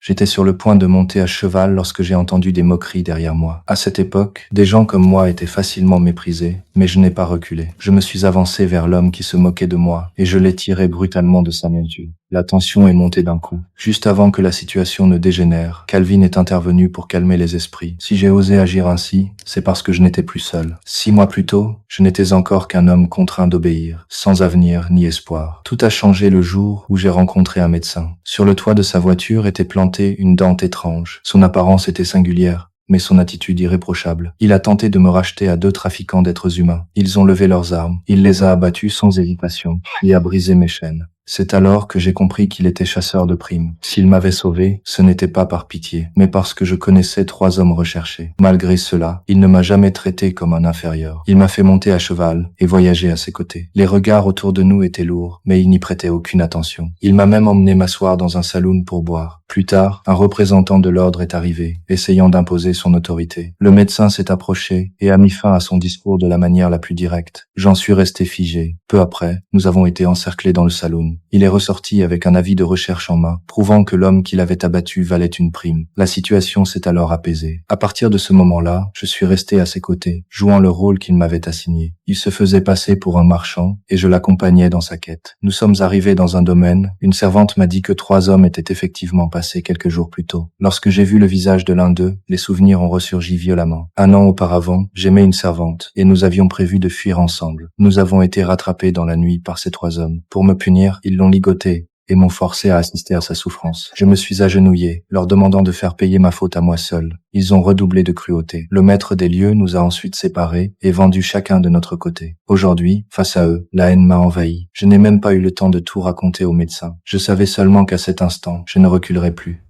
J'étais sur le point de monter à cheval lorsque j'ai entendu des moqueries derrière moi. À cette époque, des gens comme moi étaient facilement méprisés, mais je n'ai pas reculé. Je me suis avancé vers l'homme qui se moquait de moi et je l'ai tiré brutalement de sa monture. La tension est montée d'un coup. Juste avant que la situation ne dégénère, Calvin est intervenu pour calmer les esprits. Si j'ai osé agir ainsi, c'est parce que je n'étais plus seul. 6 mois plus tôt, je n'étais encore qu'un homme contraint d'obéir, sans avenir ni espoir. Tout a changé le jour où j'ai rencontré un médecin. Sur le toit de sa voiture était plantée une dent étrange. Son apparence était singulière, mais son attitude irréprochable. Il a tenté de me racheter à 2 trafiquants d'êtres humains. Ils ont levé leurs armes. Il les a abattus sans hésitation et a brisé mes chaînes. C'est alors que j'ai compris qu'il était chasseur de primes. S'il m'avait sauvé, ce n'était pas par pitié, mais parce que je connaissais 3 hommes recherchés. Malgré cela, il ne m'a jamais traité comme un inférieur. Il m'a fait monter à cheval et voyager à ses côtés. Les regards autour de nous étaient lourds, mais il n'y prêtait aucune attention. Il m'a même emmené m'asseoir dans un saloon pour boire. Plus tard, un représentant de l'ordre est arrivé, essayant d'imposer son autorité. Le médecin s'est approché et a mis fin à son discours de la manière la plus directe. J'en suis resté figé. Peu après, nous avons été encerclés dans le saloon. Il est ressorti avec un avis de recherche en main, prouvant que l'homme qui l'avait abattu valait une prime. La situation s'est alors apaisée. À partir de ce moment-là, je suis resté à ses côtés, jouant le rôle qu'il m'avait assigné. Il se faisait passer pour un marchand et je l'accompagnais dans sa quête. Nous sommes arrivés dans un domaine. Une servante m'a dit que 3 hommes étaient effectivement passés quelques jours plus tôt. Lorsque j'ai vu le visage de l'un d'eux, les souvenirs ont ressurgi violemment. 1 an auparavant, j'aimais une servante et nous avions prévu de fuir ensemble. Nous avons été rattrapés dans la nuit par ces 3 hommes. Pour me punir, ils l'ont ligoté et m'ont forcé à assister à sa souffrance. Je me suis agenouillé, leur demandant de faire payer ma faute à moi seul. Ils ont redoublé de cruauté. Le maître des lieux nous a ensuite séparés et vendus chacun de notre côté. Aujourd'hui, face à eux, la haine m'a envahi. Je n'ai même pas eu le temps de tout raconter au médecin. Je savais seulement qu'à cet instant, je ne reculerai plus.